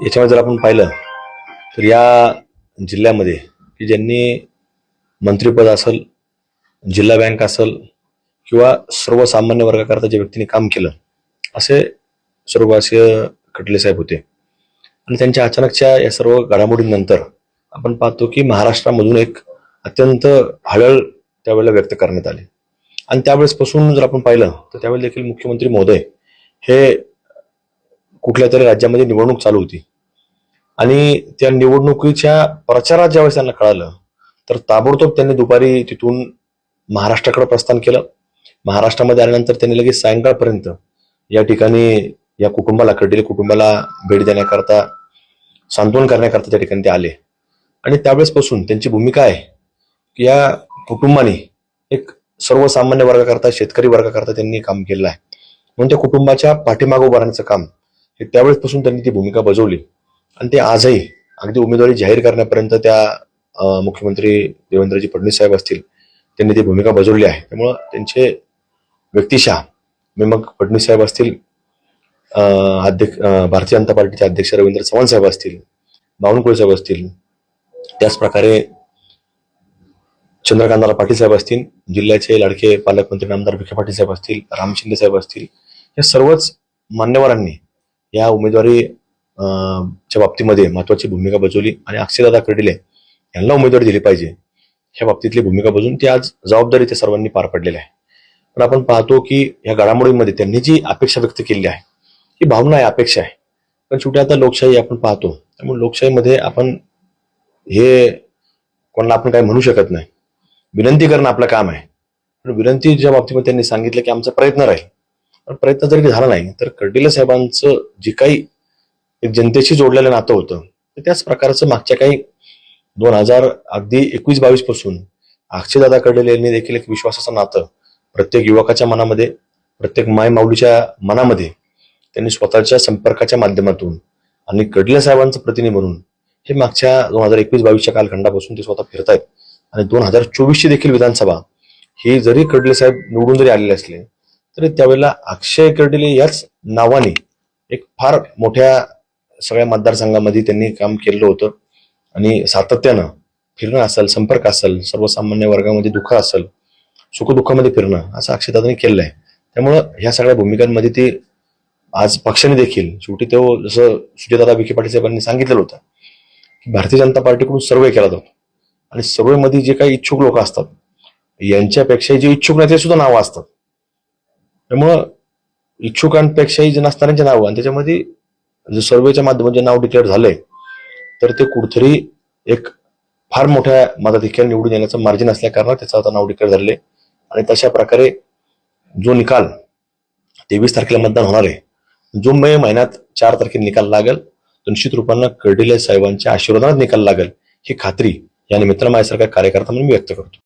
याच्यामध्ये जर आपण पाहिलं तर या जिल्ह्यामध्ये की ज्यांनी मंत्रिपद असेल, जिल्हा बँक असेल किंवा सर्वसामान्य वर्गाकरता ज्या व्यक्तींनी काम केलं असे स्वर्गवासीय खटले साहेब होते. आणि त्यांच्या अचानकच्या या सर्व घडामोडींनंतर आपण पाहतो की महाराष्ट्रामधून एक अत्यंत हळहळ त्यावेळेला व्यक्त करण्यात आली. आणि त्यावेळेसपासून जर आपण पाहिलं तर त्यावेळेला देखील मुख्यमंत्री महोदय हे कुठल्या तरी राज्यामध्ये निवडणूक चालू होती आणि त्या निवडणुकीच्या प्रचारात ज्यावेळेस त्यांना कळालं तर ताबडतोब त्यांनी दुपारी तिथून महाराष्ट्राकडे प्रस्थान केलं. महाराष्ट्रामध्ये आल्यानंतर त्यांनी लगेच सायंकाळपर्यंत या ठिकाणी या कुटुंबाला, खर्डिले कुटुंबाला भेट देण्याकरता, सांत्वन करण्याकरता त्या ठिकाणी ते आले. आणि त्यावेळेसपासून त्यांची भूमिका आहे की या कुटुंबाने एक सर्वसामान्य वर्गाकरता, शेतकरी वर्गाकरता त्यांनी काम केलेलं आहे. म्हणून त्या कुटुंबाच्या पाठीमागं उभं राहण्याचं काम हे त्यावेळेसपासून त्यांनी ती भूमिका बजावली. आणि ते आजही अगदी उमेदवारी जाहीर करण्यापर्यंत त्या मुख्यमंत्री देवेंद्रजी फडणवीस साहेब असतील त्यांनी ती भूमिका बजावली आहे. त्यामुळं त्यांचे व्यक्तिशः मग फडणवीस साहेब असतील, भारतीय जनता पार्टीचे अध्यक्ष रवींद्र चव्हाण साहेब असतील, बावनकुळे साहेब असतील, त्याच प्रकारे चंद्रकांतदादा पाटील साहेब असतील, जिल्ह्याचे लाडके पालकमंत्री आमदार विखे पाटील साहेब असतील, राम शिंदे साहेब असतील, या सर्वच मान्यवरांनी या उमेदवारी च्या बाबतीमध्ये महत्वाची भूमिका बजावली. आणि अक्षयदादा खर्डिले यांना उमेदवारी दिली पाहिजे ह्या बाबतीतली भूमिका बजावून ती आज जबाबदारी त्या सर्वांनी पार पडलेली आहे. पण आपण पाहतो की या घडामोडींमध्ये त्यांनी जी अपेक्षा व्यक्त केली आहे ही भावना आहे, अपेक्षा आहे. पण शेवटी आता लोकशाही आपण पाहतो, त्यामुळे लोकशाहीमध्ये आपण हे कोणाला आपण काही म्हणू शकत नाही. विनंती करणं आपलं काम आहे. पण विनंतीच्या बाबतीमध्ये त्यांनी सांगितलं की आमचा प्रयत्न राहील. पण प्रयत्न जरी झाला नाही तर खर्डिले साहेबांचं जे काही एक जनतेशी जोडलेलं नातं होतं तर त्याच प्रकारचं मागच्या काही 2021-22 पासून अक्षयदादा खर्डिले यांनी देखील एक विश्वासाचं नातं प्रत्येक युवकाच्या मनामध्ये, प्रत्येक माय माऊलीच्या मनामध्ये त्यांनी स्वतःच्या संपर्काच्या माध्यमातून आणि खर्डिले साहेबांचं प्रतिनिधी म्हणून हे मागच्या 2021-22च्या कालखंडापासून ते स्वतः फिरतायत. आणि 2024ची देखील विधानसभा ही जरी खर्डिले साहेब निवडून जरी आलेले असले तरी त्यावेळेला अक्षय खर्डिले याच नावाने एक फार मोठ्या सगळ्या मतदारसंघामध्ये त्यांनी काम केलेलं होतं. आणि सातत्यानं फिरणं असेल, संपर्क असेल, सर्वसामान्य वर्गामध्ये दुःख असेल, सुखदुःखामध्ये फिरणं असं अक्षयदादांनी केलेलं आहे. त्यामुळं ह्या सगळ्या भूमिकांमध्ये ती आज पक्षाने देखील शेवटी तो जसं सुजयदादा विखे पाटील साहेबांनी सांगितलेलं होतं की भारतीय जनता पार्टीकडून सर्वे केला जातो आणि सर्वेमध्ये जे काही इच्छुक लोक असतात यांच्यापेक्षाही जे इच्छुक नाही ते सुद्धा नावं असतात. त्यामुळं इच्छुकांपेक्षाही जे नसणाऱ्यांचे नावं आणि त्याच्यामध्ये जे सर्वेच्या माध्यमातून जे नाव डिक्लेअर झालंय तर ते कुठेतरी एक फार मोठ्या मताधिक्याने निवडून येण्याचं मार्जिन असल्या कारणात त्याचं आता नाव डिक्लेअर झाले. आणि तशा प्रकारे जो निकाल 23 तारखेला मतदान होणार आहे, जो मे महिन्यात 4 तारखेला निकाल लागेल, तो निश्चित रूपानं खर्डिले साहेबांच्या आशीर्वादात निकाल लागेल ही खात्री या निमित्तानं माझ्यासारख्या कार्यकर्ता म्हणून व्यक्त करतो.